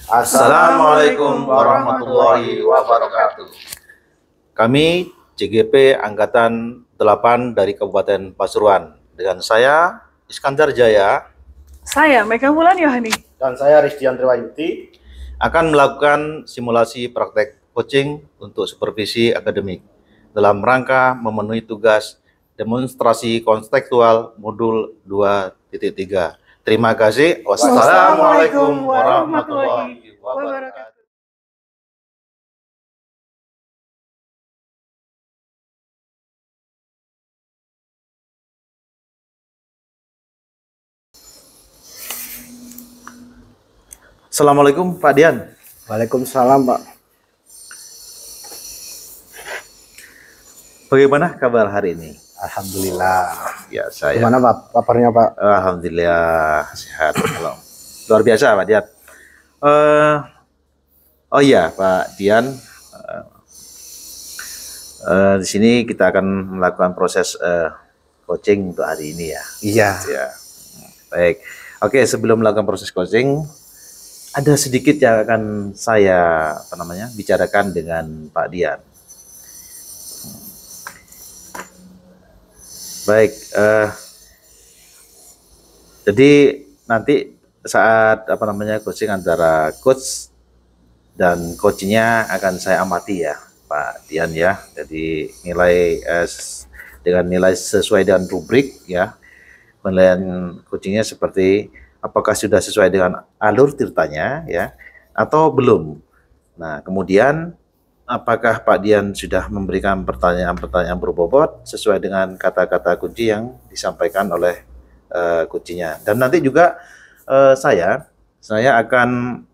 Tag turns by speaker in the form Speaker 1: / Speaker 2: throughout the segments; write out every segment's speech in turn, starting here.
Speaker 1: Assalamualaikum warahmatullahi wabarakatuh. Kami CGP Angkatan 8 dari Kabupaten Pasuruan. Dengan saya Iskandar Jaya.
Speaker 2: Saya Mega Wulan Yohani.
Speaker 3: Dan saya Rizdian Triwayuti.
Speaker 1: Akan melakukan simulasi praktek coaching untuk supervisi akademik dalam rangka memenuhi tugas demonstrasi kontekstual modul 2.3. Terima kasih. Wassalamualaikum warahmatullahi wabarakatuh. Assalamualaikum Pak Dian.
Speaker 3: Waalaikumsalam Pak.
Speaker 1: Bagaimana kabar hari ini?
Speaker 3: Alhamdulillah.
Speaker 1: Ya, saya.
Speaker 3: Gimana Pak kabarnya Pak?
Speaker 1: Alhamdulillah sehat. Luar biasa Pak Dian. Oh iya Pak Dian, di sini kita akan melakukan proses coaching untuk hari ini ya.
Speaker 3: Iya.
Speaker 1: Ya. Baik. Oke, sebelum melakukan proses coaching, ada sedikit yang akan saya bicarakan dengan Pak Dian. Baik, jadi nanti saat coaching antara coach dan coachnya akan saya amati ya Pak Dian ya. Jadi dengan nilai sesuai dengan rubrik ya. Penilaian coachingnya seperti apakah sudah sesuai dengan alur tirtanya ya atau belum. Nah kemudian apakah Pak Dian sudah memberikan pertanyaan-pertanyaan berbobot sesuai dengan kata-kata kunci yang disampaikan oleh kuncinya. Dan nanti juga saya akan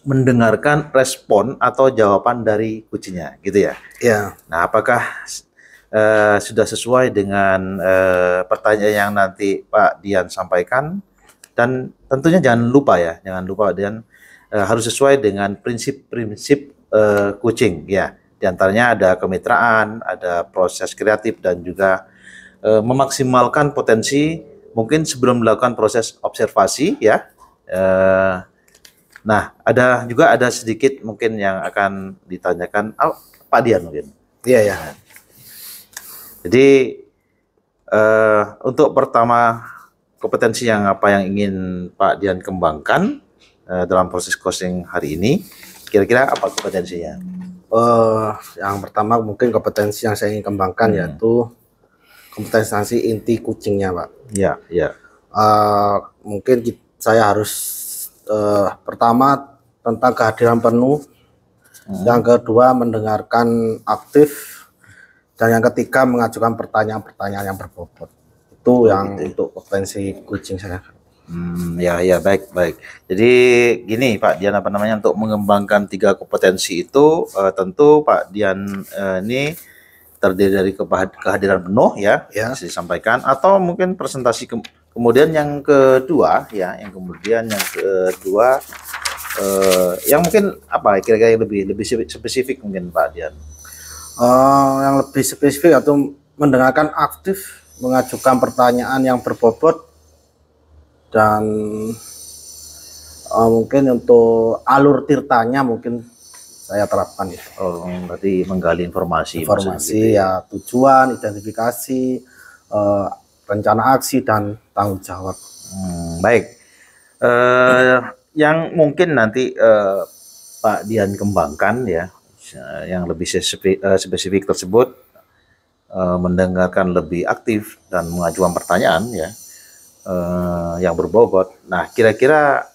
Speaker 1: mendengarkan respon atau jawaban dari kuncinya, gitu ya.
Speaker 3: Iya.
Speaker 1: Nah, apakah sudah sesuai dengan pertanyaan yang nanti Pak Dian sampaikan? Dan tentunya jangan lupa Pak Dian harus sesuai dengan prinsip-prinsip coaching ya. Di antaranya ada kemitraan, ada proses kreatif dan juga memaksimalkan potensi mungkin sebelum melakukan proses observasi ya. Nah, ada sedikit mungkin yang akan ditanyakan Pak Dian mungkin.
Speaker 3: Iya ya.
Speaker 1: Jadi untuk pertama kompetensi yang ingin Pak Dian kembangkan dalam proses coaching hari ini, kira-kira apa kompetensinya?
Speaker 3: Yang pertama mungkin kompetensi yang saya ingin kembangkan yaitu kompetensi inti coachingnya Pak.
Speaker 1: Ya, ya.
Speaker 3: Mungkin saya harus pertama tentang kehadiran penuh, yang kedua mendengarkan aktif, dan yang ketiga mengajukan pertanyaan-pertanyaan yang berbobot. Itu yang untuk kompetensi coaching saya.
Speaker 1: Ya, baik. Jadi gini Pak Dian, untuk mengembangkan 3 kompetensi itu tentu Pak Dian ini terdiri dari kehadiran penuh ya, bisa disampaikan, atau mungkin presentasi kemudian yang kedua yang mungkin kira-kira lebih spesifik mungkin Pak Dian.
Speaker 3: Yang lebih spesifik atau mendengarkan aktif, mengajukan pertanyaan yang berbobot, dan mungkin untuk alur tirtanya mungkin saya terapkan itu.
Speaker 1: Berarti menggali informasi
Speaker 3: gitu ya, tujuan, identifikasi, rencana aksi dan tanggung jawab.
Speaker 1: Baik. Yang mungkin nanti Pak Dian kembangkan ya, yang lebih spesifik tersebut, mendengarkan lebih aktif dan mengajukan pertanyaan ya yang berbobot. Nah, kira-kira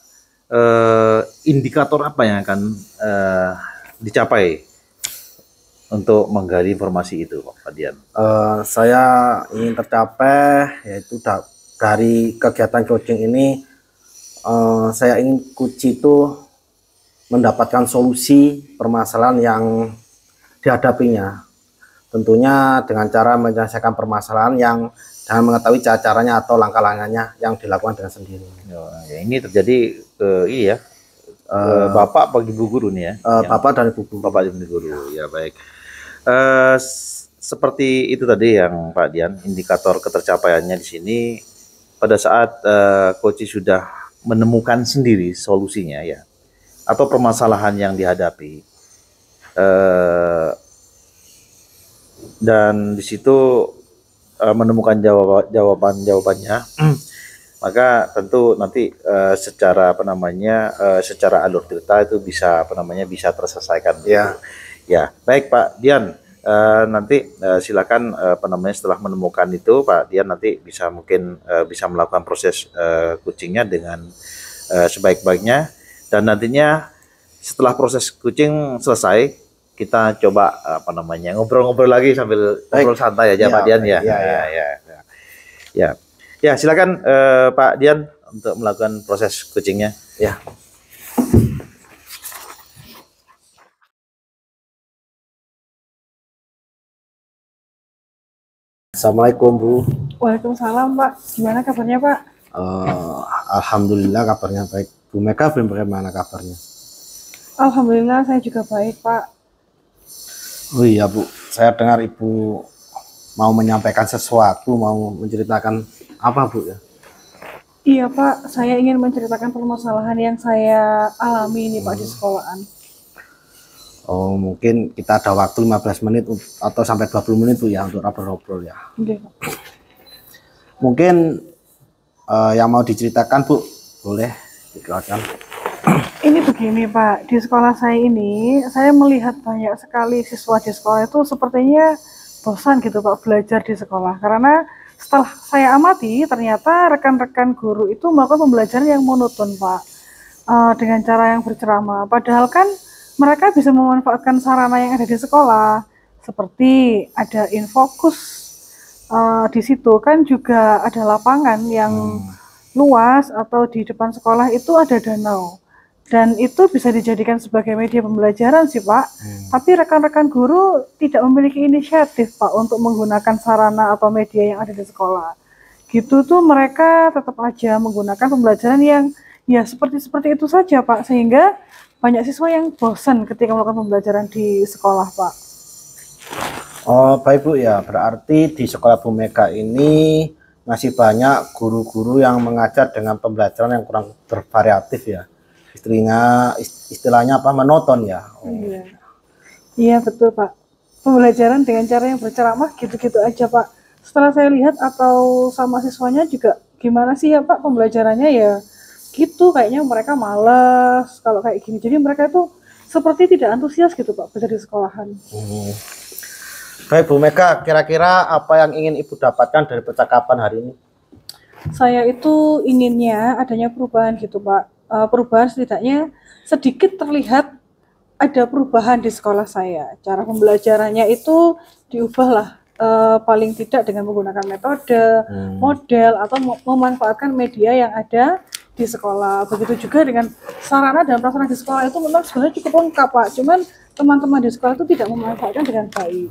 Speaker 1: indikator apa yang akan dicapai untuk menggali informasi itu Pak Dian?
Speaker 3: Saya ingin tercapai yaitu dari kegiatan coaching ini, saya ingin coach itu mendapatkan solusi permasalahan yang dihadapinya, tentunya dengan cara menyelesaikan permasalahan yang dengan mengetahui caranya atau langkah-langkahnya yang dilakukan dengan sendiri.
Speaker 1: Ya, ini terjadi Bapak bagi ibu guru nih ya?
Speaker 3: Bapak dan ibu guru.
Speaker 1: Bapak dan ibu guru, ya baik. Seperti itu tadi yang Pak Dian, indikator ketercapaiannya di sini pada saat coach sudah menemukan sendiri solusinya ya. atau permasalahan yang dihadapi, dan di situ menemukan jawabannya, maka tentu nanti secara secara alur cerita itu bisa bisa terselesaikan. Ya, baik Pak Dian. Nanti silakan setelah menemukan itu Pak Dian nanti mungkin bisa melakukan proses kucingnya dengan sebaik-baiknya, dan nantinya setelah proses kucing selesai kita coba ngobrol-ngobrol lagi sambil ngobrol santai aja Pak Dian ya. Ya, silakan Pak Dian untuk melakukan proses kucingnya.
Speaker 3: Ya. Assalamualaikum Bu.
Speaker 2: Waalaikumsalam Pak. Gimana kabarnya Pak?
Speaker 3: Alhamdulillah kabarnya baik. Bu Mega bagaimana kabarnya?
Speaker 2: Alhamdulillah saya juga baik Pak.
Speaker 3: Oh iya Bu, saya dengar Ibu mau menyampaikan sesuatu, mau menceritakan apa Bu ya?
Speaker 2: Iya Pak, saya ingin menceritakan permasalahan yang saya alami ini Pak di sekolahan.
Speaker 3: Oh, mungkin kita ada waktu 15 menit atau sampai 20 menit Bu ya untuk ngobrol-ngobrol ya.
Speaker 2: Oke, Pak.
Speaker 3: Mungkin yang mau diceritakan Bu, boleh dikeluarkan.
Speaker 2: Ini begini Pak, di sekolah saya ini, saya melihat banyak sekali siswa di sekolah itu sepertinya bosan gitu Pak belajar di sekolah. Karena setelah saya amati, ternyata rekan-rekan guru itu melakukan pembelajaran yang monoton Pak. Dengan cara yang berceramah. Padahal kan mereka bisa memanfaatkan sarana yang ada di sekolah, seperti ada infokus di situ kan juga ada lapangan yang luas, atau di depan sekolah itu ada danau, dan itu bisa dijadikan sebagai media pembelajaran sih Pak. Tapi rekan-rekan guru tidak memiliki inisiatif Pak untuk menggunakan sarana atau media yang ada di sekolah. Gitu tuh mereka tetap aja menggunakan pembelajaran yang ya seperti itu saja Pak, sehingga banyak siswa yang bosan ketika melakukan pembelajaran di sekolah Pak.
Speaker 3: Oh baik Bu ya, berarti di sekolah Bu Mega ini masih banyak guru-guru yang mengajar dengan pembelajaran yang kurang bervariatif ya. Istilahnya apa, monoton ya.
Speaker 2: Iya betul Pak, pembelajaran dengan cara yang berceramah gitu-gitu aja Pak. Setelah saya lihat atau sama siswanya juga gimana sih ya Pak pembelajarannya ya gitu, kayaknya mereka malas kalau kayak gini. Jadi mereka itu seperti tidak antusias gitu Pak belajar di sekolahan.
Speaker 3: Baik Bu Mega, kira-kira apa yang ingin Ibu dapatkan dari percakapan hari ini?
Speaker 2: Saya itu inginnya adanya perubahan gitu Pak. Perubahan setidaknya sedikit terlihat ada perubahan di sekolah saya. Cara pembelajarannya itu diubahlah, paling tidak dengan menggunakan metode, model, atau memanfaatkan media yang ada di sekolah. Begitu juga dengan sarana dan prasarana di sekolah itu memang sebenarnya cukup lengkap Pak. Cuman teman-teman di sekolah itu tidak memanfaatkan dengan baik.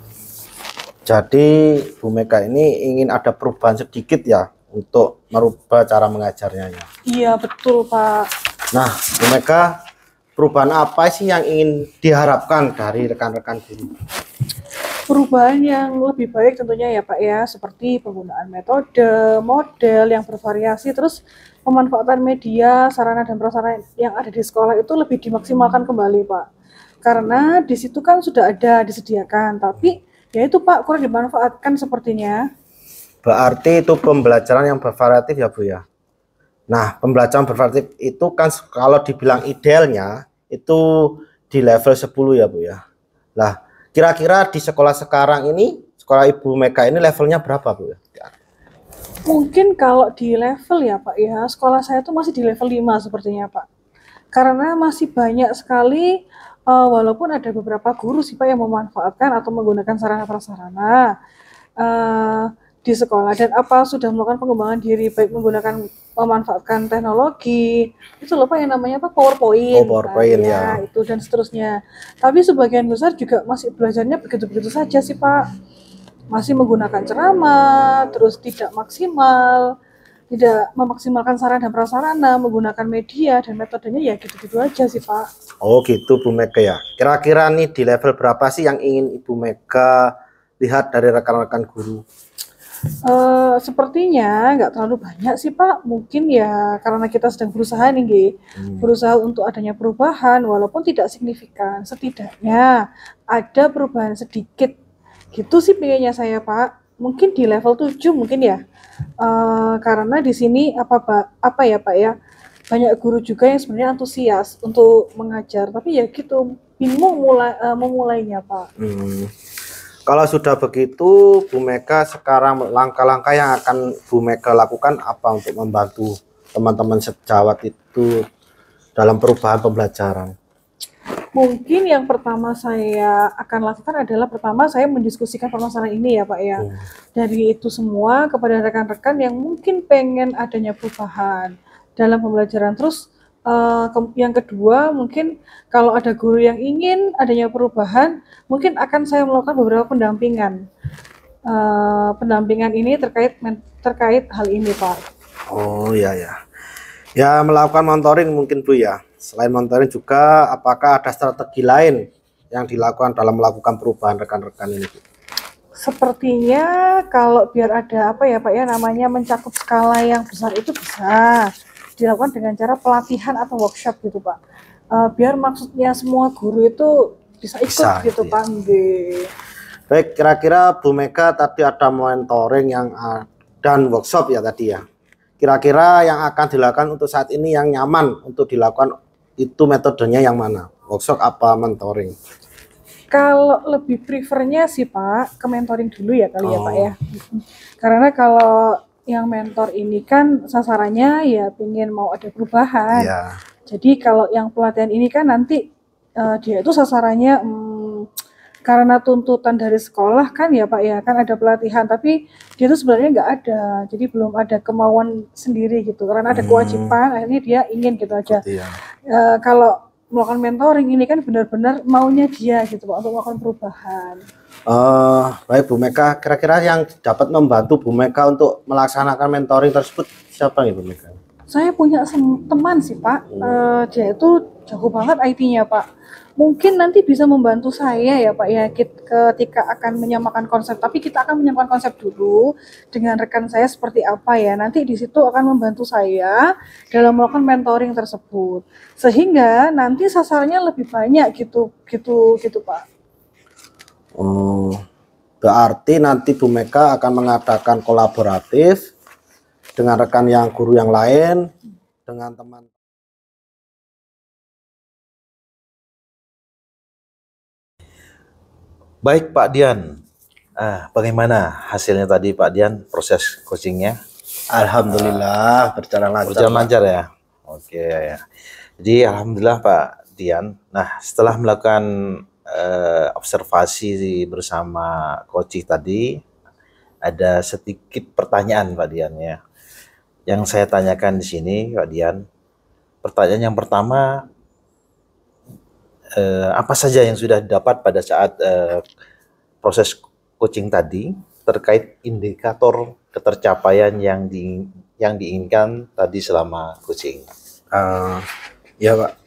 Speaker 3: Jadi Bu Mega ini ingin ada perubahan sedikit ya untuk merubah cara mengajarnya ya.
Speaker 2: Iya betul Pak.
Speaker 3: Nah Bu Mega, perubahan apa sih yang ingin diharapkan dari rekan-rekan guru?
Speaker 2: Perubahan yang lebih baik tentunya ya Pak ya, seperti penggunaan metode, model yang bervariasi, terus pemanfaatan media, sarana dan prasarana yang ada di sekolah itu lebih dimaksimalkan kembali Pak. Karena di situ kan sudah ada disediakan, tapi ya itu Pak kurang dimanfaatkan sepertinya.
Speaker 3: Berarti itu pembelajaran yang bervariatif ya Bu ya. Nah pembelajaran bervariatif itu kan kalau dibilang idealnya itu di level 10 ya Bu ya. Nah kira-kira di sekolah sekarang ini, sekolah Ibu Mega ini levelnya berapa Bu ya?
Speaker 2: Mungkin kalau di level ya Pak ya, sekolah saya itu masih di level 5 sepertinya Pak. Karena masih banyak sekali, walaupun ada beberapa guru sih Pak yang memanfaatkan atau menggunakan sarana prasarana di sekolah, dan apa sudah melakukan pengembangan diri baik menggunakan memanfaatkan teknologi itu loh Pak yang namanya apa, PowerPoint,
Speaker 3: ya
Speaker 2: itu dan seterusnya. Tapi sebagian besar juga masih belajarnya begitu-begitu saja sih Pak, masih menggunakan ceramah, terus tidak maksimal, tidak memaksimalkan sarana dan prasarana, menggunakan media dan metodenya ya gitu-gitu aja sih Pak.
Speaker 3: Oh gitu Bu Mega ya. Kira-kira nih di level berapa sih yang ingin Ibu Mega lihat dari rekan-rekan guru?
Speaker 2: Sepertinya nggak terlalu banyak sih Pak. Mungkin ya karena kita sedang berusaha nih, Nggih. Berusaha untuk adanya perubahan walaupun tidak signifikan. Setidaknya ada perubahan sedikit. Gitu sih pengennya saya Pak. Mungkin di level 7 mungkin ya. Karena di sini apa ya Pak ya? Banyak guru juga yang sebenarnya antusias untuk mengajar, tapi ya gitu bingung memulainya Pak.
Speaker 3: Kalau sudah begitu, Bu Mega sekarang langkah-langkah yang akan Bu Mega lakukan apa untuk membantu teman-teman sejawat itu dalam perubahan pembelajaran?
Speaker 2: Mungkin yang pertama saya akan lakukan adalah pertama saya mendiskusikan permasalahan ini ya Pak ya. Dari itu semua kepada rekan-rekan yang mungkin pengen adanya perubahan dalam pembelajaran. Terus yang kedua mungkin kalau ada guru yang ingin adanya perubahan, mungkin akan saya melakukan beberapa pendampingan. Pendampingan ini terkait hal ini Pak.
Speaker 3: Oh ya ya. Ya melakukan mentoring mungkin Bu ya. Selain mentoring juga apakah ada strategi lain yang dilakukan dalam melakukan perubahan rekan-rekan ini Bu?
Speaker 2: Sepertinya kalau biar ada apa ya Pak ya namanya mencakup skala yang besar itu bisa dilakukan dengan cara pelatihan atau workshop gitu Pak. Biar maksudnya semua guru itu bisa ikut gitu
Speaker 3: ya.
Speaker 2: Pak. Nggih.
Speaker 3: Baik, kira-kira Bu Mega tadi ada mentoring yang dan workshop ya tadi ya. Kira-kira yang akan dilakukan untuk saat ini yang nyaman untuk dilakukan itu metodenya yang mana? Workshop apa mentoring?
Speaker 2: Kalau lebih prefernya sih Pak ke mentoring dulu ya kali ya Pak ya. Karena kalau yang mentor ini kan sasarannya ya pengen mau ada perubahan.
Speaker 3: Ya.
Speaker 2: Jadi kalau yang pelatihan ini kan nanti dia itu sasarannya karena tuntutan dari sekolah kan ya Pak ya kan ada pelatihan tapi dia itu sebenarnya nggak ada, jadi belum ada kemauan sendiri gitu karena ada kewajiban akhirnya dia ingin gitu aja. Kalau melakukan mentoring ini kan benar-benar maunya dia gitu Pak untuk melakukan perubahan.
Speaker 3: Baik Bu Mega, kira-kira yang dapat membantu Bu Mega untuk melaksanakan mentoring tersebut siapa nih Bu Mega?
Speaker 2: Saya punya teman sih Pak, dia itu jago banget IT-nya Pak. Mungkin nanti bisa membantu saya ya Pak ya ketika akan menyamakan konsep. Tapi kita akan menyamakan konsep dulu dengan rekan saya seperti apa ya. Nanti di situ akan membantu saya dalam melakukan mentoring tersebut. Sehingga nanti sasarannya lebih banyak gitu Pak.
Speaker 3: Berarti nanti Bu Mega akan mengadakan kolaboratif dengan rekan yang guru yang lain dengan teman.
Speaker 1: Baik Pak Dian, bagaimana hasilnya tadi Pak Dian proses coachingnya?
Speaker 3: Alhamdulillah berjalan lancar.
Speaker 1: Berjalan lancar ya. Oke. Jadi alhamdulillah Pak Dian. Nah setelah melakukan observasi bersama coaching tadi, ada sedikit pertanyaan Pak Dian ya. Yang saya tanyakan di sini Pak Dian. Pertanyaan yang pertama, apa saja yang sudah didapat pada saat proses coaching tadi terkait indikator ketercapaian yang diinginkan tadi selama coaching?
Speaker 3: Ya Pak,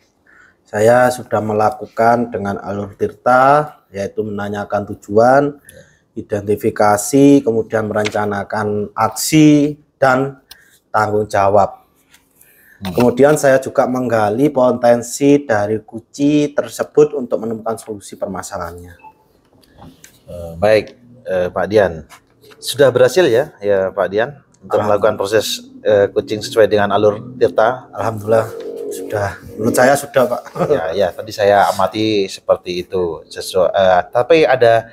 Speaker 3: saya sudah melakukan dengan alur Tirta, yaitu menanyakan tujuan, identifikasi, kemudian merencanakan aksi dan tanggung jawab. Kemudian saya juga menggali potensi dari kunci tersebut untuk menemukan solusi permasalahannya.
Speaker 1: Baik, Pak Dian, sudah berhasil ya Pak Dian untuk melakukan proses coaching sesuai dengan alur Tirta?
Speaker 3: Alhamdulillah sudah, menurut saya sudah Pak.
Speaker 1: Ya, tadi saya amati seperti itu. Tapi ada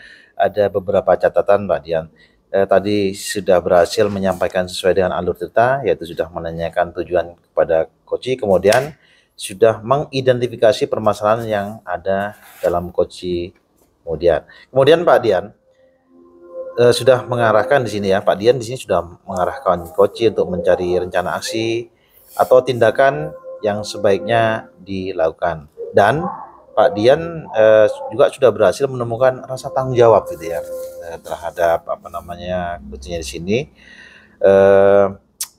Speaker 1: beberapa catatan Pak Dian. Tadi sudah berhasil menyampaikan sesuai dengan alur Tirta, yaitu sudah menanyakan tujuan kepada coach, kemudian sudah mengidentifikasi permasalahan yang ada dalam coach. Kemudian Pak Dian sudah mengarahkan di sini ya, Pak Dian di sini sudah mengarahkan coach untuk mencari rencana aksi atau tindakan yang sebaiknya dilakukan, dan Pak Dian juga sudah berhasil menemukan rasa tanggung jawab gitu ya terhadap coachnya di sini,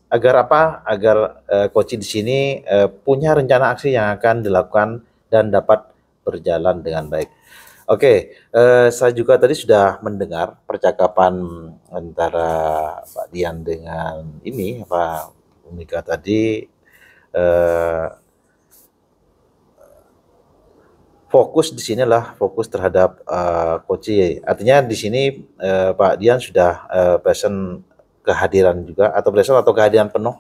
Speaker 1: agar coach di sini punya rencana aksi yang akan dilakukan dan dapat berjalan dengan baik. Oke, saya juga tadi sudah mendengar percakapan antara Pak Dian dengan ini Pak Mika tadi, eh, fokus di sinilah fokus terhadap coaching. Artinya di sini Pak Dian sudah present kehadiran juga atau present atau kehadiran penuh.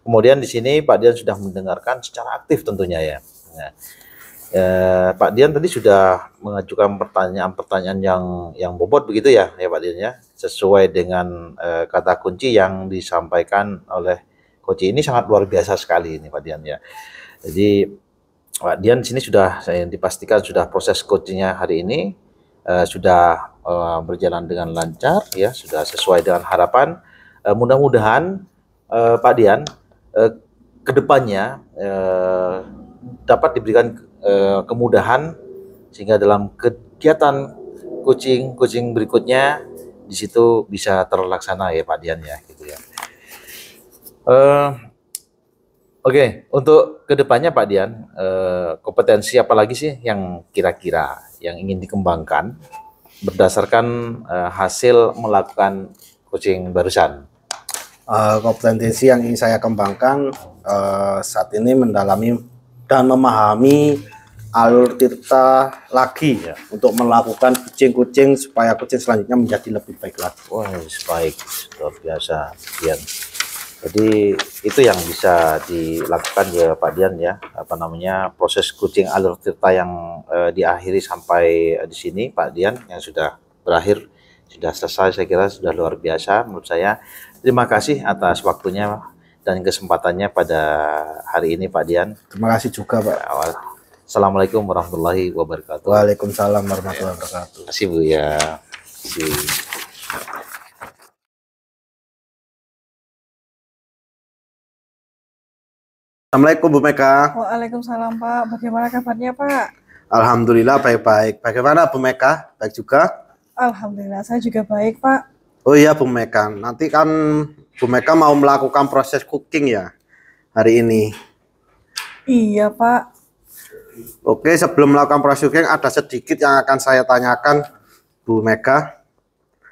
Speaker 1: Kemudian di sini Pak Dian sudah mendengarkan secara aktif tentunya ya. Nah, Pak Dian tadi sudah mengajukan pertanyaan-pertanyaan yang bobot begitu ya, ya Pak Dian ya, sesuai dengan kata kunci yang disampaikan oleh coach ini sangat luar biasa sekali ini Pak Dian ya. Jadi Pak Dian di sini sudah saya dipastikan sudah proses coachingnya hari ini sudah berjalan dengan lancar ya, sudah sesuai dengan harapan. Mudah-mudahan Pak Dian kedepannya dapat diberikan kemudahan sehingga dalam kegiatan coaching berikutnya di situ bisa terlaksana ya Pak Dian ya gitu ya. Oke, untuk kedepannya Pak Dian, kompetensi apa lagi sih yang kira-kira yang ingin dikembangkan berdasarkan hasil melakukan coaching barusan?
Speaker 3: Kompetensi yang ingin saya kembangkan saat ini mendalami dan memahami alur tirta lagi ya, untuk melakukan coaching supaya coaching selanjutnya menjadi lebih baik lagi.
Speaker 1: Wah, baik, luar biasa, Dian. Jadi itu yang bisa dilakukan ya Pak Dian ya, apa namanya proses coaching alur tirta yang diakhiri sampai di sini Pak Dian yang sudah berakhir, sudah selesai, saya kira sudah luar biasa menurut saya. Terima kasih atas waktunya dan kesempatannya pada hari ini Pak Dian.
Speaker 3: Terima kasih juga Pak.
Speaker 1: Assalamualaikum warahmatullahi wabarakatuh.
Speaker 3: Waalaikumsalam warahmatullahi wabarakatuh.
Speaker 1: Terima kasih Bu ya.
Speaker 3: Assalamualaikum Bu Meka.
Speaker 2: Waalaikumsalam Pak, bagaimana kabarnya Pak?
Speaker 3: Alhamdulillah baik-baik. Bagaimana Bu Meka? Baik juga?
Speaker 2: Alhamdulillah saya juga baik Pak.
Speaker 3: Oh iya Bu Meka, nanti kan Bu Meka mau melakukan proses cooking ya hari ini.
Speaker 2: Iya Pak.
Speaker 3: Oke, sebelum melakukan proses cooking ada sedikit yang akan saya tanyakan Bu Meka.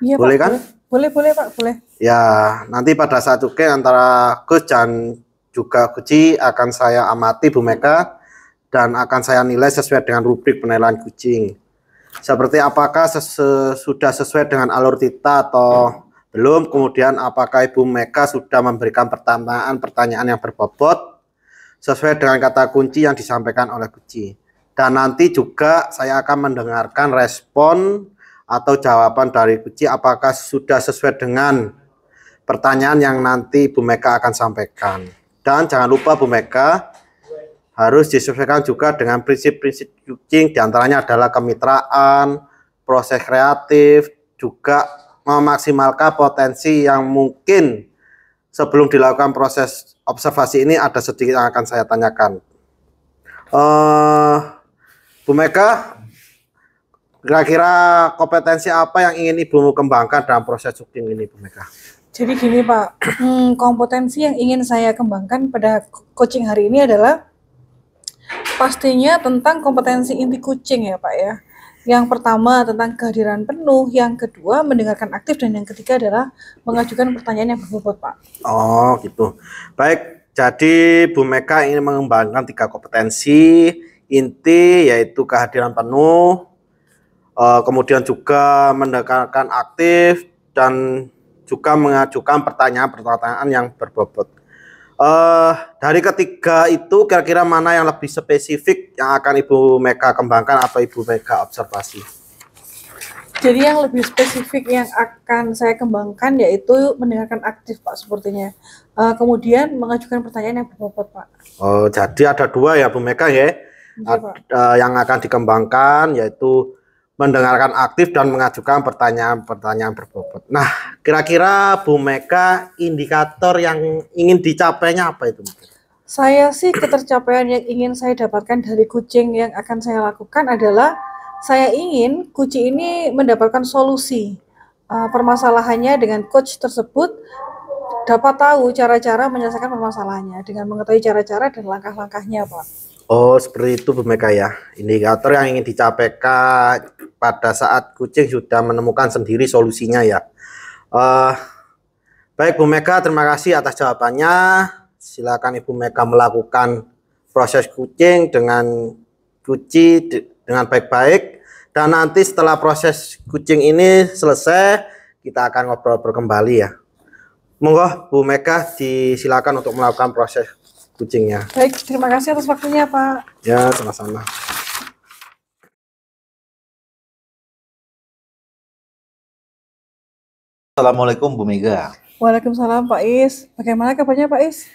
Speaker 2: Iya
Speaker 3: Boleh
Speaker 2: Pak,
Speaker 3: kan?
Speaker 2: boleh Pak, boleh.
Speaker 3: Ya, nanti pada saat cooking antara Gus dan juga Guci akan saya amati Bu Meka dan akan saya nilai sesuai dengan rubrik penilaian kucing. Seperti apakah sudah sesuai dengan alur tita atau belum, kemudian apakah Ibu Meka sudah memberikan pertanyaan yang berbobot sesuai dengan kata kunci yang disampaikan oleh Guci. Dan nanti juga saya akan mendengarkan respon atau jawaban dari Guci apakah sudah sesuai dengan pertanyaan yang nanti Ibu Meka akan sampaikan. Dan jangan lupa Bu Meka harus disesuaikan juga dengan prinsip-prinsip coaching, diantaranya adalah kemitraan, proses kreatif, juga memaksimalkan potensi yang mungkin. Sebelum dilakukan proses observasi ini ada sedikit yang akan saya tanyakan. Bu Meka, kira-kira kompetensi apa yang ingin Ibu kembangkan dalam proses coaching ini Bu Meka?
Speaker 2: Jadi gini Pak, kompetensi yang ingin saya kembangkan pada coaching hari ini adalah pastinya tentang kompetensi inti coaching ya Pak ya. Yang pertama tentang kehadiran penuh, yang kedua mendengarkan aktif, dan yang ketiga adalah mengajukan pertanyaan yang berbobot Pak.
Speaker 3: Oh gitu. Baik, jadi Bu Meka ingin mengembangkan 3 kompetensi inti, yaitu kehadiran penuh, kemudian juga mendengarkan aktif, dan juga mengajukan pertanyaan-pertanyaan yang berbobot. Dari ketiga itu kira-kira mana yang lebih spesifik yang akan Ibu Meka kembangkan atau Ibu Meka observasi?
Speaker 2: Jadi yang lebih spesifik yang akan saya kembangkan yaitu mendengarkan aktif Pak sepertinya. Kemudian mengajukan pertanyaan yang berbobot Pak.
Speaker 3: Oh, jadi ada 2 ya Bu Meka ya.
Speaker 2: Iya, Pak.
Speaker 3: Yang akan dikembangkan yaitu mendengarkan aktif dan mengajukan pertanyaan-pertanyaan berbobot. Nah, kira-kira Bu Meka indikator yang ingin dicapainya apa itu?
Speaker 2: Saya sih ketercapaian yang ingin saya dapatkan dari coaching yang akan saya lakukan adalah saya ingin coaching ini mendapatkan solusi permasalahannya dengan coach tersebut dapat tahu cara-cara menyelesaikan permasalahannya dengan mengetahui cara-cara dan langkah-langkahnya Pak.
Speaker 3: Oh, seperti itu Bu Mega ya. Indikator yang ingin dicapai pada saat kucing sudah menemukan sendiri solusinya ya. Eh, Baik Bu Mega, terima kasih atas jawabannya. Silakan Ibu Mega melakukan proses kucing dengan dengan baik-baik. Dan nanti setelah proses kucing ini selesai, kita akan ngobrol kembali ya. Monggo Bu Mega disilakan untuk melakukan proses kucingnya.
Speaker 2: Baik, terima kasih atas waktunya Pak.
Speaker 3: Ya, sama-sama.
Speaker 1: Assalamualaikum Bu Mega.
Speaker 2: Waalaikumsalam Pak Is. Bagaimana kabarnya Pak Is?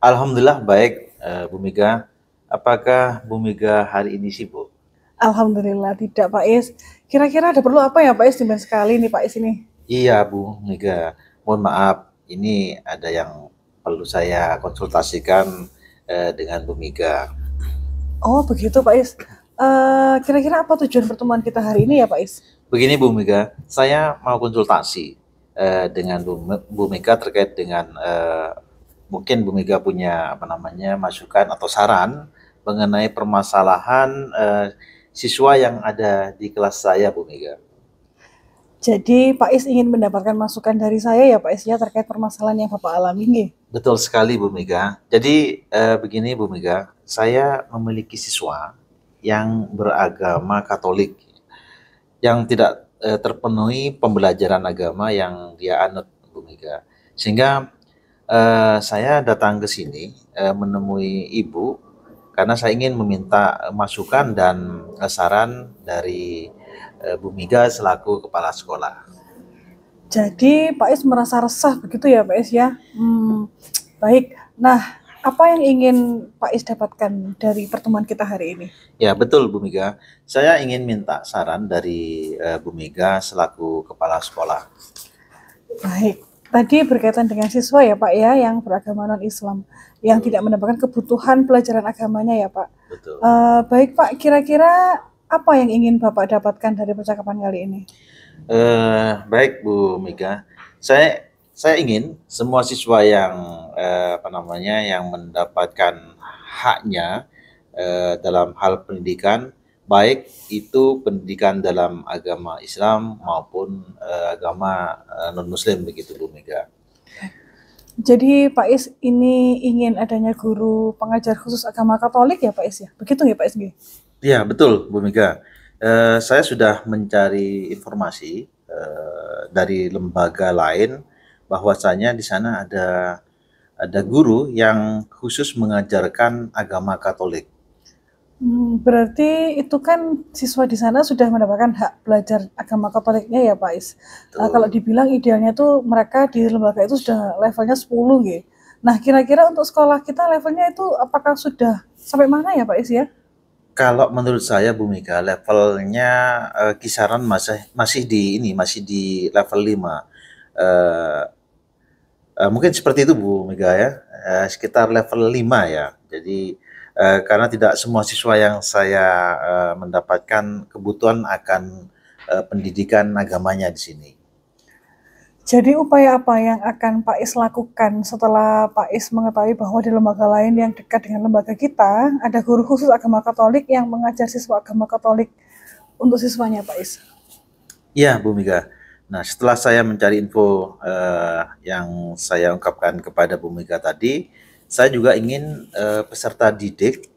Speaker 1: Alhamdulillah baik, Bu Mega. Apakah Bu Mega hari ini sibuk?
Speaker 2: Alhamdulillah tidak Pak Is. Kira-kira ada perlu apa ya Pak Is? Tumben sekali nih Pak Is ini.
Speaker 1: Iya Bu Mega, mohon maaf, ini ada yang perlu saya konsultasikan dengan Bu Mega.
Speaker 2: Oh begitu Pak Is. Kira-kira apa tujuan pertemuan kita hari ini ya Pak Is?
Speaker 1: Begini Bu Mega, saya mau konsultasi dengan Bu Mega terkait dengan mungkin Bu Mega punya masukan atau saran mengenai permasalahan siswa yang ada di kelas saya Bu Mega.
Speaker 2: Jadi Pak Is ingin mendapatkan masukan dari saya ya Pak Is ya terkait permasalahan yang Bapak alami nih.
Speaker 1: Betul sekali Bu Mega. Jadi begini Bu Mega, saya memiliki siswa yang beragama Katolik yang tidak terpenuhi pembelajaran agama yang dia anut Bu Mega. Sehingga saya datang ke sini menemui Ibu karena saya ingin meminta masukan dan saran dari Bu Mega selaku kepala sekolah.
Speaker 2: Jadi Pak Is merasa resah begitu ya Pak Is ya? Baik. Nah, apa yang ingin Pak Is dapatkan dari pertemuan kita hari ini?
Speaker 1: Ya betul Bu Mega, saya ingin minta saran dari Bu Mega selaku kepala sekolah.
Speaker 2: Baik, tadi berkaitan dengan siswa ya Pak ya yang beragama non-Islam yang tidak mendapatkan kebutuhan pelajaran agamanya ya Pak.
Speaker 1: Betul.
Speaker 2: Baik Pak, kira-kira apa yang ingin Bapak dapatkan dari percakapan kali ini?
Speaker 1: Baik Bu Mega, saya ingin semua siswa yang yang mendapatkan haknya dalam hal pendidikan, baik itu pendidikan dalam agama Islam maupun agama non-Muslim begitu Bu Mega.
Speaker 2: Jadi Pak Is ini ingin adanya guru pengajar khusus agama Katolik ya Pak Is ya? Begitu ya Pak Is?
Speaker 1: Iya betul Bu Mega. Saya sudah mencari informasi dari lembaga lain bahwasanya di sana ada guru yang khusus mengajarkan agama Katolik.
Speaker 2: Berarti itu kan siswa di sana sudah mendapatkan hak belajar agama Katoliknya ya Pak Is. Kalau dibilang idealnya tuh mereka di lembaga itu sudah levelnya 10 gitu. Nah kira-kira untuk sekolah kita levelnya itu apakah sudah sampai mana ya Pak Is ya?
Speaker 1: Kalau menurut saya Bu Mega levelnya kisaran masih di level 5. Mungkin seperti itu Bu Mega ya, sekitar level 5 ya. Jadi karena tidak semua siswa yang saya mendapatkan kebutuhan akan pendidikan agamanya di sini.
Speaker 2: Jadi upaya apa yang akan Pak Is lakukan setelah Pak Is mengetahui bahwa di lembaga lain yang dekat dengan lembaga kita ada guru khusus agama Katolik yang mengajar siswa agama Katolik untuk siswanya Pak Is?
Speaker 1: Iya Bu Mega. Nah setelah saya mencari info yang saya ungkapkan kepada Bu Mega tadi, saya juga ingin peserta didik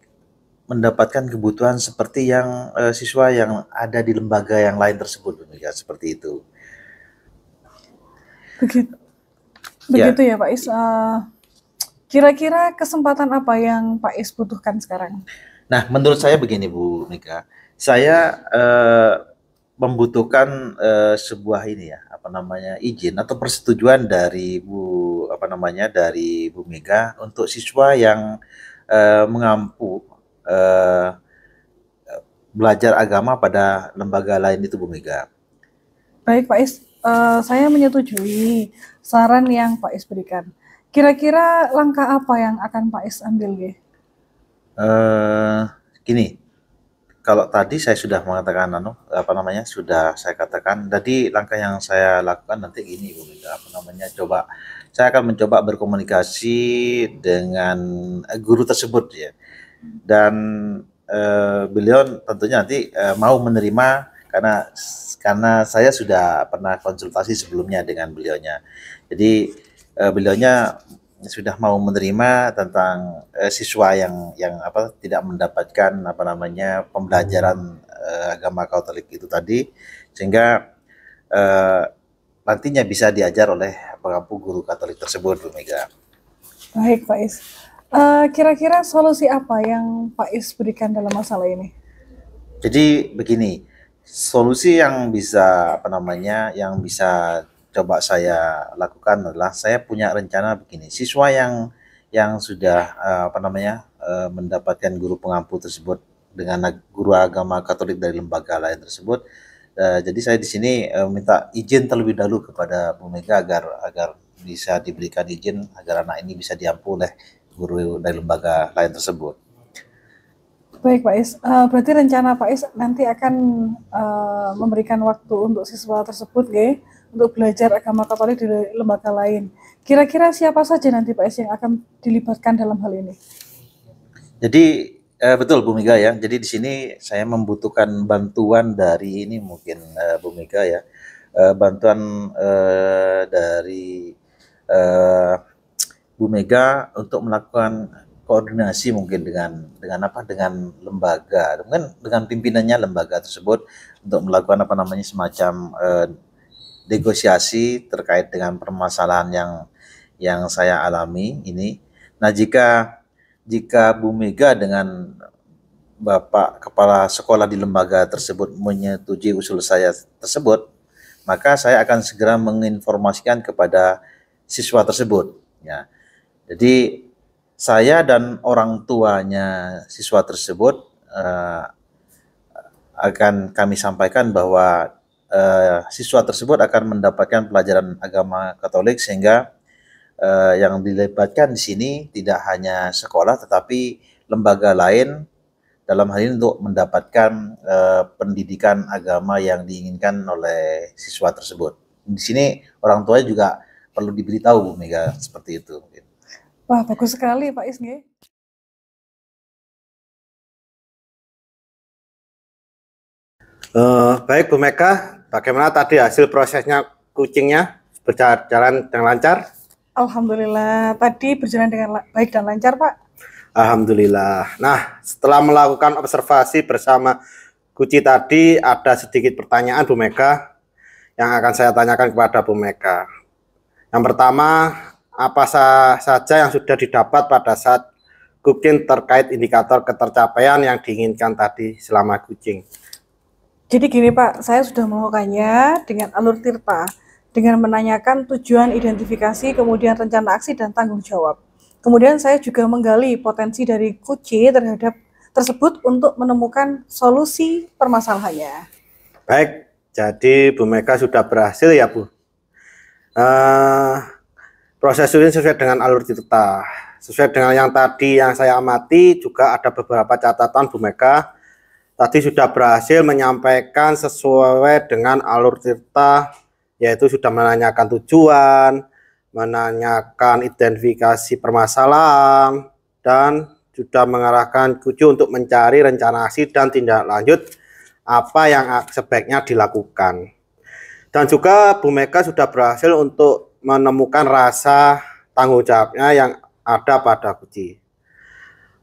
Speaker 1: mendapatkan kebutuhan seperti yang siswa yang ada di lembaga yang lain tersebut Bu Mega, seperti itu.
Speaker 2: Begitu ya Pak Is. Kira-kira kesempatan apa yang Pak Is butuhkan sekarang?
Speaker 1: Nah, menurut saya begini Bu Mega, saya membutuhkan sebuah izin atau persetujuan dari Bu Mega untuk siswa yang mengampu belajar agama pada lembaga lain itu Bu Mega.
Speaker 2: Baik Pak Is. Saya menyetujui saran yang Pak Is berikan. Kira-kira langkah apa yang akan Pak Is ambil?
Speaker 1: Gini, kalau tadi saya sudah mengatakan sudah saya katakan tadi langkah yang saya lakukan nanti gini Bu Mega, saya akan mencoba berkomunikasi dengan guru tersebut ya. dan beliau tentunya nanti mau menerima karena saya sudah pernah konsultasi sebelumnya dengan beliaunya. Jadi beliaunya sudah mau menerima tentang siswa yang apa tidak mendapatkan apa namanya pembelajaran agama Katolik itu tadi, sehingga eh, nantinya bisa diajar oleh pengampu guru Katolik tersebut, Bu Mega.
Speaker 2: Baik, Pak Is. Kira-kira solusi apa yang Pak Is berikan dalam masalah ini?
Speaker 1: Jadi begini, solusi yang bisa apa namanya, yang bisa coba saya lakukan adalah saya punya rencana begini. Siswa yang sudah apa namanya mendapatkan guru pengampu tersebut dengan guru agama Katolik dari lembaga lain tersebut. Jadi saya di sini minta izin terlebih dahulu kepada Bu Mega agar bisa diberikan izin agar anak ini bisa diampu oleh guru dari lembaga lain tersebut.
Speaker 2: Baik, Pak Is. Berarti rencana Pak Is nanti akan memberikan waktu untuk siswa tersebut, untuk belajar agama Katolik di lembaga lain. Kira-kira siapa saja nanti Pak Is yang akan dilibatkan dalam hal ini?
Speaker 1: Jadi betul Bu Mega ya. Jadi di sini saya membutuhkan bantuan dari ini mungkin Bu Mega ya. Bantuan dari eh, Bu Mega untuk melakukan koordinasi mungkin dengan lembaga, mungkin dengan pimpinannya lembaga tersebut untuk melakukan apa namanya semacam negosiasi terkait dengan permasalahan yang saya alami ini. Nah, jika Bu Mega dengan Bapak Kepala Sekolah di lembaga tersebut menyetujui usul saya tersebut, maka saya akan segera menginformasikan kepada siswa tersebut. Ya, jadi saya dan orang tuanya siswa tersebut akan kami sampaikan bahwa siswa tersebut akan mendapatkan pelajaran agama Katolik sehingga yang dilibatkan di sini tidak hanya sekolah tetapi lembaga lain dalam hal ini untuk mendapatkan pendidikan agama yang diinginkan oleh siswa tersebut. Di sini orang tuanya juga perlu diberitahu Bu Mega seperti itu.
Speaker 2: Wah, bagus sekali Pak Is.
Speaker 3: Baik Bu Mega, bagaimana tadi hasil prosesnya kucingnya berjalan dengan lancar?
Speaker 2: Alhamdulillah, tadi berjalan dengan baik dan lancar Pak.
Speaker 3: Alhamdulillah. Nah, setelah melakukan observasi bersama Kuci tadi, ada sedikit pertanyaan Bu Mega yang akan saya tanyakan kepada Bu Mega. Yang pertama, apa saja yang sudah didapat pada saat kucing terkait indikator ketercapaian yang diinginkan tadi selama kucing?
Speaker 2: Jadi gini Pak, saya sudah melakukannya dengan alur tirta, dengan menanyakan tujuan identifikasi, kemudian rencana aksi dan tanggung jawab. Kemudian saya juga menggali potensi dari kucing terhadap tersebut untuk menemukan solusi permasalahannya.
Speaker 3: Baik, jadi Bu Mega sudah berhasil ya Bu. Proses ini sesuai dengan alur tirta. Sesuai dengan yang tadi yang saya amati, juga ada beberapa catatan Bu Mega. Tadi sudah berhasil menyampaikan sesuai dengan alur tirta, yaitu sudah menanyakan tujuan, menanyakan identifikasi permasalahan, dan sudah mengarahkan Kucu untuk mencari rencana aksi dan tindak lanjut apa yang sebaiknya dilakukan. Dan juga Bu Mega sudah berhasil untuk menemukan rasa tanggung jawabnya yang ada pada Kuci,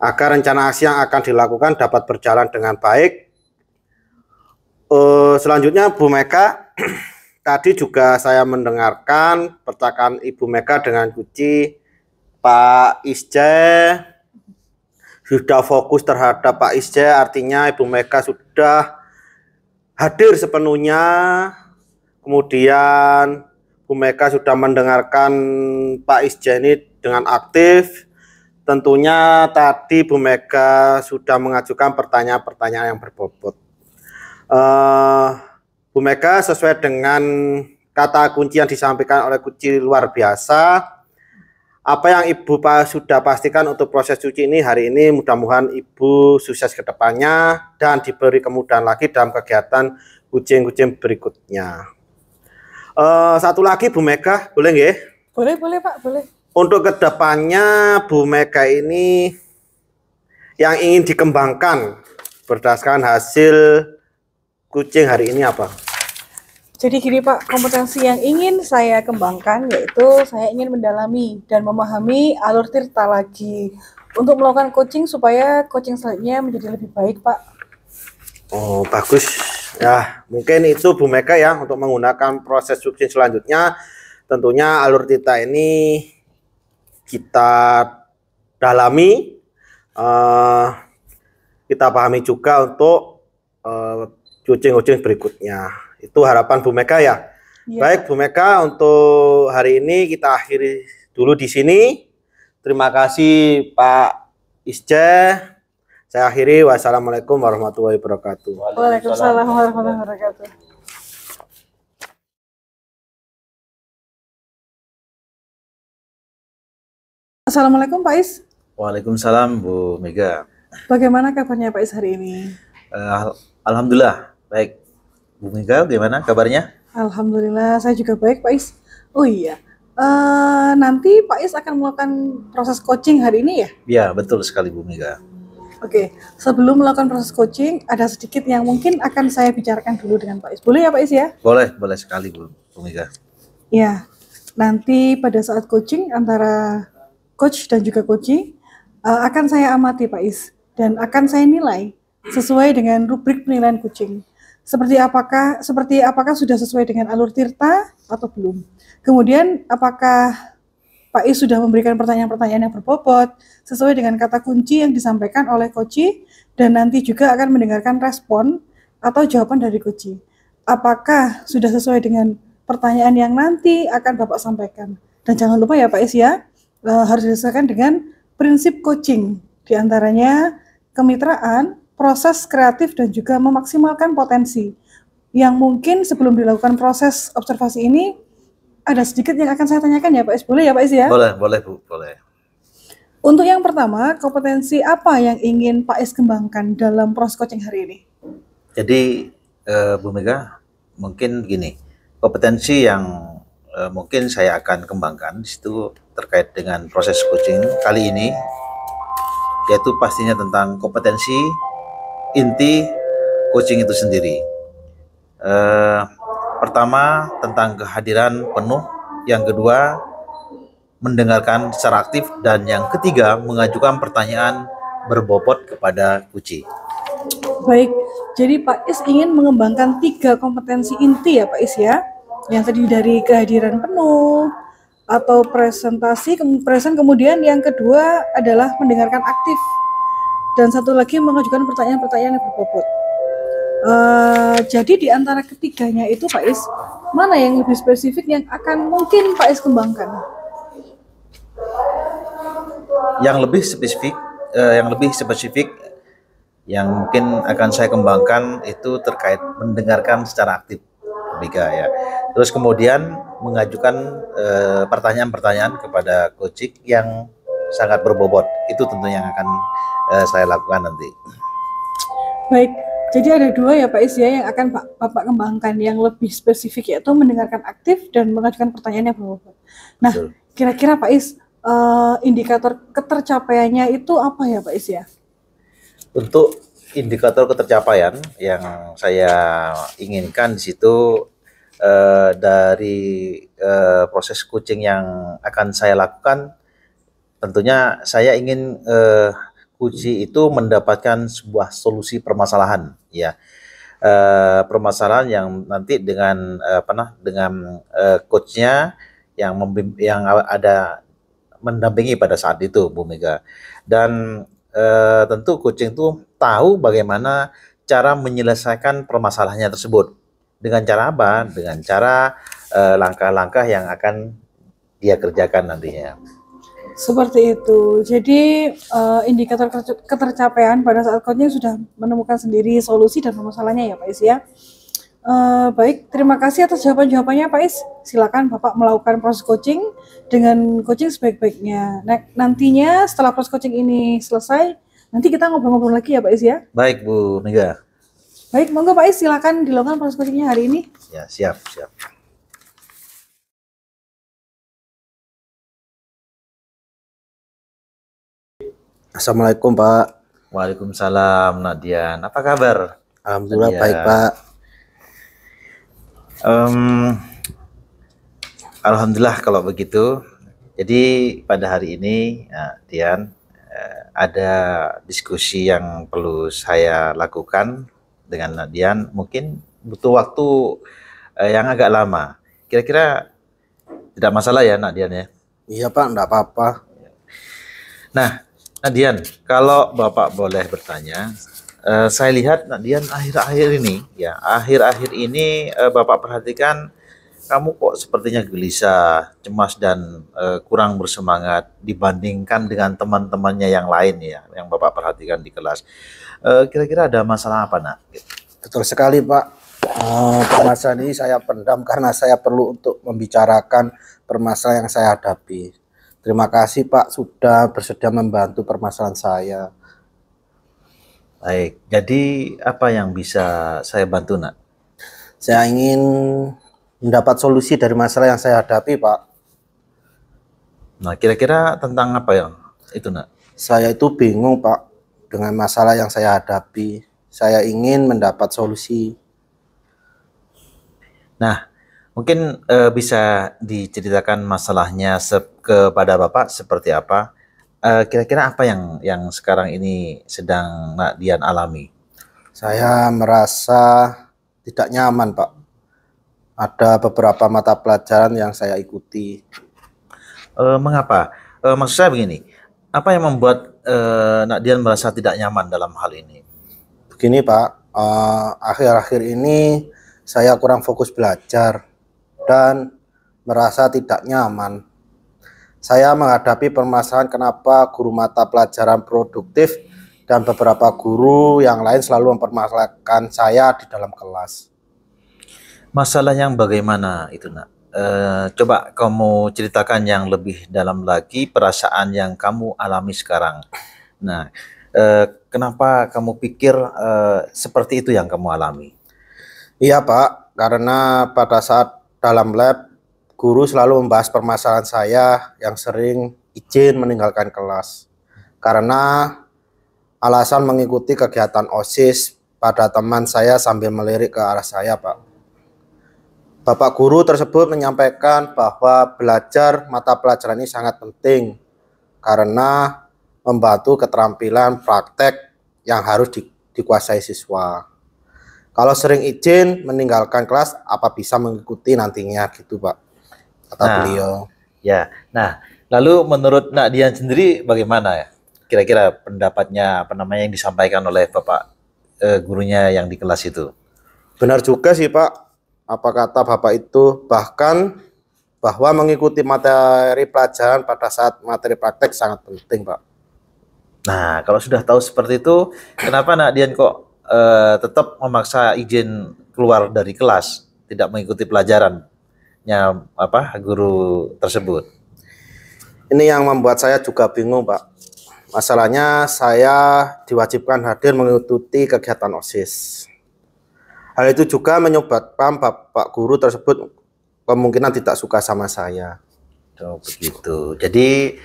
Speaker 3: agar rencana aksi yang akan dilakukan dapat berjalan dengan baik. Selanjutnya Bu Mega, tadi juga saya mendengarkan percakapan Ibu Mega dengan Kuci. Pak Isje sudah fokus terhadap Pak Isje, artinya Ibu Mega sudah hadir sepenuhnya. Kemudian Bu Mega sudah mendengarkan Pak Isje ini dengan aktif. Tentunya tadi Bu Mega sudah mengajukan pertanyaan-pertanyaan yang berbobot. Bu Mega sesuai dengan kata kunci yang disampaikan oleh Kuci luar biasa. Apa yang Ibu sudah pastikan untuk proses cuci ini hari ini, mudah-mudahan Ibu sukses ke depannya dan diberi kemudahan lagi dalam kegiatan kucing-kucing berikutnya. Satu lagi Bu Mega, boleh nggih?
Speaker 2: Boleh Pak, boleh.
Speaker 3: Untuk kedepannya Bu Mega ini yang ingin dikembangkan berdasarkan hasil kucing hari ini apa?
Speaker 2: Jadi gini Pak, kompetensi yang ingin saya kembangkan yaitu saya ingin mendalami dan memahami alur tirta lagi untuk melakukan coaching supaya coaching selanjutnya menjadi lebih baik Pak.
Speaker 3: Oh, bagus. Ya, mungkin itu Bu Mega ya untuk menggunakan proses coaching selanjutnya. Tentunya alur tirta ini kita dalami, kita pahami juga untuk coaching-coaching berikutnya. Itu harapan Bu Mega ya.
Speaker 2: Ya.
Speaker 3: Baik Bu Mega, untuk hari ini kita akhiri dulu di sini. Terima kasih Pak Isce. Saya akhiri. Wassalamualaikum warahmatullahi wabarakatuh.
Speaker 2: Waalaikumsalam warahmatullahi wabarakatuh. Assalamualaikum Pak Is.
Speaker 1: Waalaikumsalam Bu Mega.
Speaker 2: Bagaimana kabarnya Pak Is hari ini?
Speaker 1: Alhamdulillah baik. Bu Mega, gimana kabarnya?
Speaker 2: Alhamdulillah, saya juga baik, Pak Is. Oh iya, nanti Pak Is akan melakukan proses coaching hari ini ya?
Speaker 1: Ya, betul sekali Bu Mega.
Speaker 2: Oke, sebelum melakukan proses coaching, ada sedikit yang mungkin akan saya bicarakan dulu dengan Pak Is. Boleh ya Pak Is ya?
Speaker 1: Boleh sekali Bu Mega.
Speaker 2: Ya, nanti pada saat coaching antara coach dan juga coaching, akan saya amati Pak Is. Dan akan saya nilai sesuai dengan rubrik penilaian coaching. Seperti apakah sudah sesuai dengan alur tirta atau belum. Kemudian apakah Pak Is sudah memberikan pertanyaan-pertanyaan yang berbobot sesuai dengan kata kunci yang disampaikan oleh coach, dan nanti juga akan mendengarkan respon atau jawaban dari coach. Apakah sudah sesuai dengan pertanyaan yang nanti akan Bapak sampaikan. Dan jangan lupa ya Pak Is ya, harus disesuaikan dengan prinsip coaching, diantaranya kemitraan, proses kreatif, dan juga memaksimalkan potensi. Yang mungkin sebelum dilakukan proses observasi ini, ada sedikit yang akan saya tanyakan ya Pak Is. Boleh ya Pak Is ya?
Speaker 1: Boleh Bu, boleh.
Speaker 2: Untuk yang pertama, kompetensi apa yang ingin Pak Is kembangkan dalam proses coaching hari ini?
Speaker 1: Jadi Bu Mega, mungkin gini, kompetensi yang mungkin saya akan kembangkan itu terkait dengan proses coaching kali ini, yaitu pastinya tentang kompetensi inti coaching itu sendiri. Pertama tentang kehadiran penuh, yang kedua mendengarkan secara aktif, dan yang ketiga mengajukan pertanyaan berbobot kepada coach.
Speaker 2: Baik, jadi Pak Is ingin mengembangkan 3 kompetensi inti ya Pak Is ya, yang terdiri dari kehadiran penuh atau presentasi, kemudian yang kedua adalah mendengarkan aktif, dan satu lagi mengajukan pertanyaan-pertanyaan yang berbobot. Jadi di antara ketiganya itu Pak Is, mana yang lebih spesifik yang akan mungkin Pak Is kembangkan?
Speaker 1: Yang lebih spesifik yang mungkin akan saya kembangkan itu terkait mendengarkan secara aktif, Mega ya. Terus kemudian mengajukan pertanyaan-pertanyaan kepada coach yang sangat berbobot. Itu tentunya yang akan saya lakukan nanti.
Speaker 2: Baik, jadi ada 2 ya Pak Is ya yang akan Bapak kembangkan, yang lebih spesifik yaitu mendengarkan aktif dan mengajukan pertanyaan yang berbobot. Nah, kira-kira Pak Is, indikator ketercapaiannya itu apa ya Pak Is ya?
Speaker 1: Untuk indikator ketercapaian yang saya inginkan di situ dari proses coaching yang akan saya lakukan, tentunya saya ingin coach itu mendapatkan sebuah solusi permasalahan ya. Permasalahan yang nanti dengan coachnya yang ada mendampingi pada saat itu Bu Mega. Dan tentu coaching itu tahu bagaimana cara menyelesaikan permasalahannya tersebut. Dengan cara apa? Dengan cara langkah-langkah yang akan dia kerjakan nantinya.
Speaker 2: Seperti itu. Jadi indikator ketercapaian pada saat coaching sudah menemukan sendiri solusi dan permasalahannya ya Pak Is ya. Baik, terima kasih atas jawaban-jawabannya Pak Is. Silakan Bapak melakukan proses coaching dengan coaching sebaik-baiknya. Nantinya setelah proses coaching ini selesai, nanti kita ngobrol-ngobrol lagi ya Pak Is ya.
Speaker 1: Baik Bu Mega.
Speaker 2: Baik, monggo Pak Is silakan dilakukan proses coachingnya hari ini.
Speaker 1: Ya, siap.
Speaker 3: Assalamualaikum Pak.
Speaker 1: Waalaikumsalam Nadian. Apa kabar
Speaker 3: Alhamdulillah baik
Speaker 1: Nadian?
Speaker 3: Pak.
Speaker 1: Em, Alhamdulillah kalau begitu. Jadi pada hari ini, Dian, ada diskusi yang perlu saya lakukan dengan Nadian. Mungkin butuh waktu yang agak lama. Kira-kira tidak masalah ya Nadian ya?
Speaker 3: Iya Pak, enggak apa-apa.
Speaker 1: Nah, Nadian, kalau Bapak boleh bertanya, saya lihat Nadian akhir-akhir ini Bapak perhatikan kamu kok sepertinya gelisah, cemas dan kurang bersemangat dibandingkan dengan teman-temannya yang lain ya, yang Bapak perhatikan di kelas. Kira-kira ada masalah apa, Nak?
Speaker 3: Betul sekali Pak. Permasalahan ini saya pendam karena saya perlu untuk membicarakan permasalahan yang saya hadapi. Terima kasih Pak sudah bersedia membantu permasalahan saya.
Speaker 1: Baik, jadi apa yang bisa saya bantu, Nak?
Speaker 3: Saya ingin mendapat solusi dari masalah yang saya hadapi Pak.
Speaker 1: Nah, kira-kira tentang apa yang itu, Nak?
Speaker 3: Saya itu bingung Pak dengan masalah yang saya hadapi. Saya ingin mendapat solusi.
Speaker 1: Nah, mungkin bisa diceritakan masalahnya kepada Bapak seperti apa? Kira-kira apa yang sekarang ini sedang Nak Dian alami?
Speaker 3: Saya merasa tidak nyaman Pak. Ada beberapa mata pelajaran yang saya ikuti.
Speaker 1: Mengapa? Maksud saya begini, apa yang membuat Nak Dian merasa tidak nyaman dalam hal ini?
Speaker 3: Begini Pak, akhir-akhir ini saya kurang fokus belajar dan merasa tidak nyaman. Saya menghadapi permasalahan kenapa guru mata pelajaran produktif dan beberapa guru yang lain selalu mempermasalahkan saya di dalam kelas.
Speaker 1: Masalah yang bagaimana itu, Nak? Coba kamu ceritakan yang lebih dalam lagi perasaan yang kamu alami sekarang. Nah, kenapa kamu pikir seperti itu yang kamu alami?
Speaker 3: Iya Pak, karena pada saat dalam lab, guru selalu membahas permasalahan saya yang sering izin meninggalkan kelas. Karena alasan mengikuti kegiatan OSIS pada teman saya sambil melirik ke arah saya Pak. Bapak guru tersebut menyampaikan bahwa belajar mata pelajaran ini sangat penting karena membantu keterampilan praktek yang harus dikuasai siswa. Kalau sering izin meninggalkan kelas, apa bisa mengikuti nantinya gitu Pak, kata beliau.
Speaker 1: Ya, nah lalu menurut Nak Dian sendiri bagaimana ya? Kira-kira pendapatnya apa namanya yang disampaikan oleh Bapak gurunya yang di kelas itu?
Speaker 3: Benar juga sih Pak, apa kata Bapak itu, bahkan bahwa mengikuti materi pelajaran pada saat materi praktek sangat penting Pak.
Speaker 1: Nah, kalau sudah tahu seperti itu, kenapa Nak Dian kok tetap memaksa izin keluar dari kelas, tidak mengikuti pelajarannya guru tersebut?
Speaker 3: Ini yang membuat saya juga bingung Pak. Masalahnya saya diwajibkan hadir mengikuti kegiatan OSIS. Hal itu juga menyebabkan Bapak guru tersebut kemungkinan tidak suka sama saya.
Speaker 1: Oh, begitu. Jadi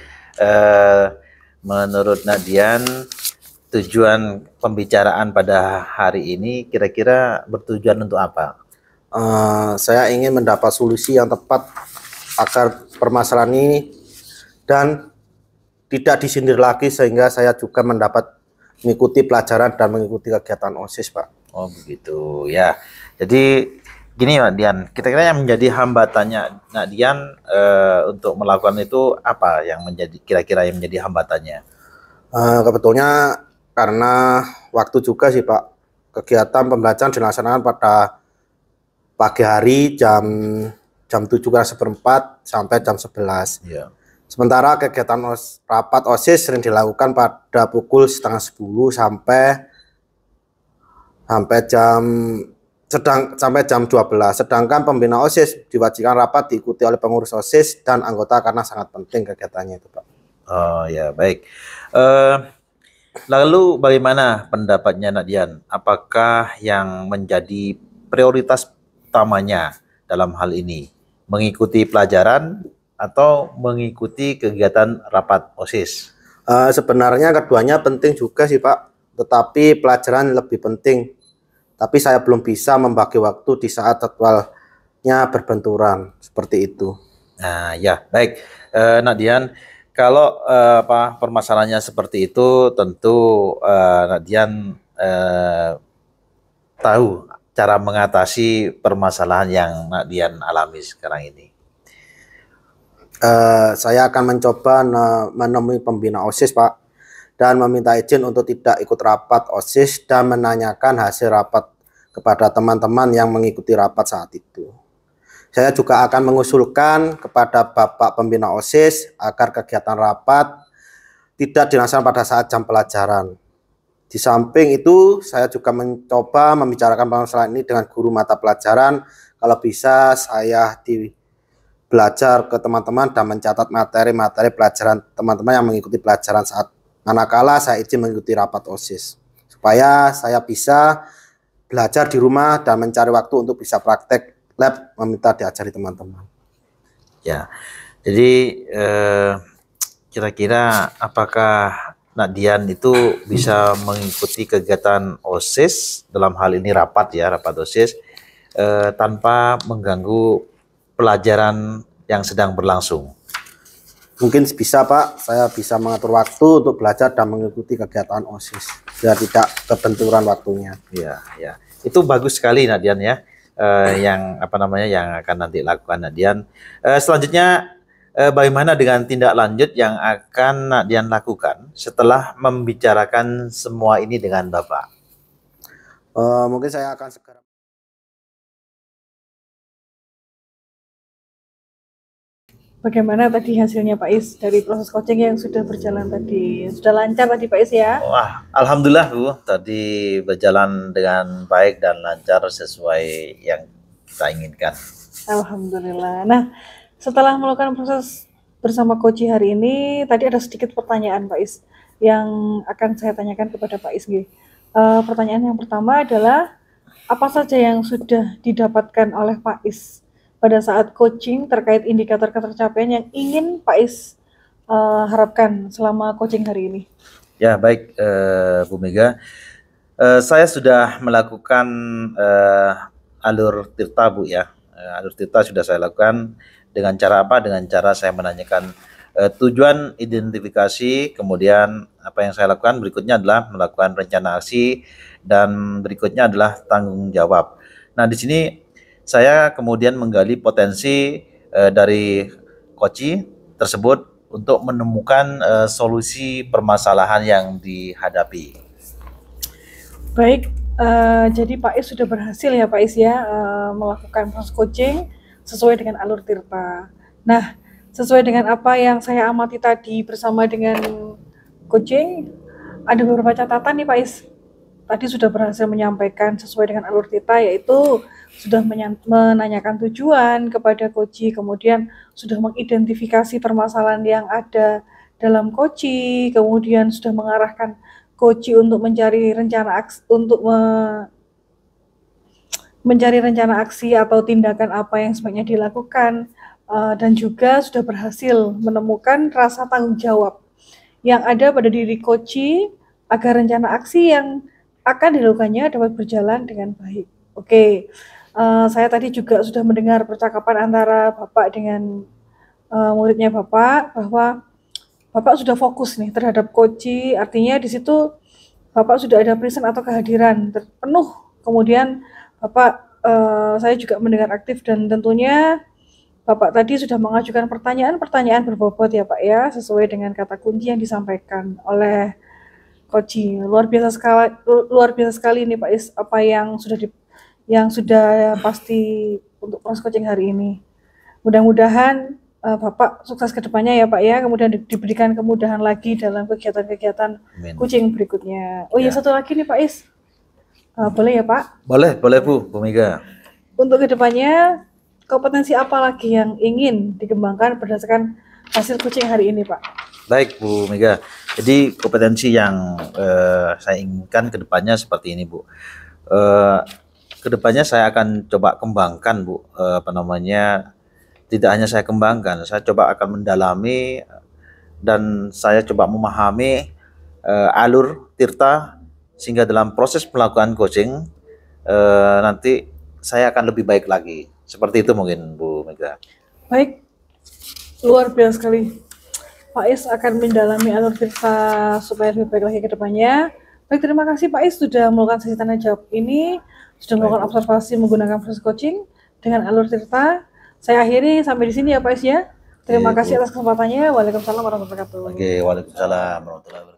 Speaker 1: menurut Nadian, tujuan pembicaraan pada hari ini kira-kira bertujuan untuk apa?
Speaker 3: Saya ingin mendapat solusi yang tepat agar permasalahan ini dan tidak disindir lagi sehingga saya juga mendapat mengikuti pelajaran dan mengikuti kegiatan OSIS Pak.
Speaker 1: Oh begitu ya. Jadi gini Pak Dian, kira-kira yang menjadi hambatannya Nak Dian untuk melakukan itu apa yang menjadi kira-kira yang menjadi hambatannya?
Speaker 3: Kebetulannya karena waktu juga sih Pak, kegiatan pembelajaran dilaksanakan pada pagi hari jam 7:04 sampai jam 11.
Speaker 1: Iya.
Speaker 3: Sementara kegiatan rapat OSIS sering dilakukan pada pukul 9:30 sampai jam 12. Sedangkan pembina OSIS diwajibkan rapat diikuti oleh pengurus OSIS dan anggota karena sangat penting kegiatannya itu Pak.
Speaker 1: Oh ya baik. Lalu bagaimana pendapatnya Nak Dian? Apakah yang menjadi prioritas utamanya dalam hal ini? Mengikuti pelajaran atau mengikuti kegiatan rapat OSIS?
Speaker 3: Sebenarnya keduanya penting juga sih Pak. tetapi pelajaran lebih penting. Tapi saya belum bisa membagi waktu di saat jadwalnya berbenturan, seperti itu.
Speaker 1: Nah, ya, baik. Nak Dian, kalau permasalahannya seperti itu, tentu Nak Dian tahu cara mengatasi permasalahan yang Nak Dian alami sekarang ini.
Speaker 3: Saya akan mencoba menemui pembina OSIS, Pak, dan meminta izin untuk tidak ikut rapat OSIS dan menanyakan hasil rapat kepada teman-teman yang mengikuti rapat saat itu. Saya juga akan mengusulkan kepada Bapak Pembina OSIS agar kegiatan rapat tidak dilaksanakan pada saat jam pelajaran. Di samping itu, saya juga mencoba membicarakan masalah ini dengan guru mata pelajaran. Kalau bisa, saya belajar ke teman-teman dan mencatat materi-materi pelajaran teman-teman yang mengikuti pelajaran saat manakala saya izin mengikuti rapat OSIS. Supaya saya bisa belajar di rumah dan mencari waktu untuk bisa praktek lab meminta diajari teman-teman.
Speaker 1: Ya, jadi kira-kira apakah Nak Dian itu bisa mengikuti kegiatan OSIS dalam hal ini rapat OSIS tanpa mengganggu pelajaran yang sedang berlangsung?
Speaker 3: Mungkin bisa, Pak. Saya bisa mengatur waktu untuk belajar dan mengikuti kegiatan OSIS biar tidak kebenturan waktunya.
Speaker 1: Ya, ya. Itu bagus sekali Nak Dian ya. Yang akan nanti lakukan Nak Dian. Selanjutnya bagaimana dengan tindak lanjut yang akan Nak Dian lakukan setelah membicarakan semua ini dengan Bapak?
Speaker 3: Mungkin saya akan segera.
Speaker 2: Bagaimana tadi hasilnya Pak Is dari proses coaching yang sudah berjalan tadi? Sudah lancar tadi Pak Is ya?
Speaker 1: Wah, alhamdulillah Bu, tadi berjalan dengan baik dan lancar sesuai yang kita inginkan.
Speaker 2: Alhamdulillah. Nah, setelah melakukan proses bersama Coach hari ini, tadi ada sedikit pertanyaan Pak Is yang akan saya tanyakan kepada Pak Is. Pertanyaan yang pertama adalah apa saja yang sudah didapatkan oleh Pak Is pada saat coaching terkait indikator ketercapaian yang ingin Pak Is harapkan selama coaching hari ini?
Speaker 1: Ya, baik Bu Mega. Saya sudah melakukan alur tirta Bu ya. Alur tirta sudah saya lakukan dengan cara apa? Dengan cara saya menanyakan tujuan identifikasi, kemudian apa yang saya lakukan berikutnya adalah melakukan rencana aksi, dan berikutnya adalah tanggung jawab. Nah, di sini saya kemudian menggali potensi dari coach tersebut untuk menemukan solusi permasalahan yang dihadapi.
Speaker 2: Baik, jadi Pak Is sudah berhasil ya Pak Is ya melakukan proses coaching sesuai dengan alur tirta. Nah, sesuai dengan apa yang saya amati tadi bersama dengan coaching, ada beberapa catatan nih Pak Is. Tadi sudah berhasil menyampaikan sesuai dengan alur tirta, yaitu sudah menanyakan tujuan kepada coach, kemudian sudah mengidentifikasi permasalahan yang ada dalam coach, kemudian sudah mengarahkan coach untuk mencari rencana aksi, mencari rencana aksi atau tindakan apa yang sebaiknya dilakukan, dan juga sudah berhasil menemukan rasa tanggung jawab yang ada pada diri coach agar rencana aksi yang akan dilakukannya dapat berjalan dengan baik. Oke, saya tadi juga sudah mendengar percakapan antara Bapak dengan muridnya Bapak, bahwa Bapak sudah fokus nih terhadap coach, artinya di situ Bapak sudah ada present atau kehadiran penuh. Kemudian Bapak, saya juga mendengar aktif, dan tentunya Bapak tadi sudah mengajukan pertanyaan berbobot ya Pak ya, sesuai dengan kata kunci yang disampaikan oleh coach. Luar biasa sekali nih Pak Is apa yang sudah pasti untuk proses coaching hari ini. Mudah-mudahan Bapak sukses ke depannya ya Pak ya, kemudian diberikan kemudahan lagi dalam kegiatan-kegiatan coaching berikutnya. Oh iya, satu lagi nih Pak Is, boleh ya Pak?
Speaker 1: Boleh Bu Mega.
Speaker 2: Untuk kedepannya kompetensi apa lagi yang ingin dikembangkan berdasarkan hasil coaching hari ini Pak?
Speaker 1: Baik Bu Mega, jadi kompetensi yang saya inginkan ke depannya seperti ini Bu. Kedepannya saya akan coba kembangkan Bu, tidak hanya saya kembangkan, saya coba akan mendalami dan saya coba memahami alur tirta sehingga dalam proses melakukan coaching nanti saya akan lebih baik lagi. Seperti itu mungkin Bu Mega.
Speaker 2: Baik, luar biasa sekali. Pak Is akan mendalami alur tirta supaya lebih baik lagi ke depannya. Baik, terima kasih Pak Is sudah melakukan sesi tanya jawab ini, sudah melakukan observasi menggunakan proses coaching dengan alur tirta. Saya akhiri sampai di sini ya Pak Is ya. Terima kasih atas kesempatannya. Waalaikumsalam warahmatullahi wabarakatuh.
Speaker 1: Oke, waalaikumsalam warahmatullahi wabarakatuh.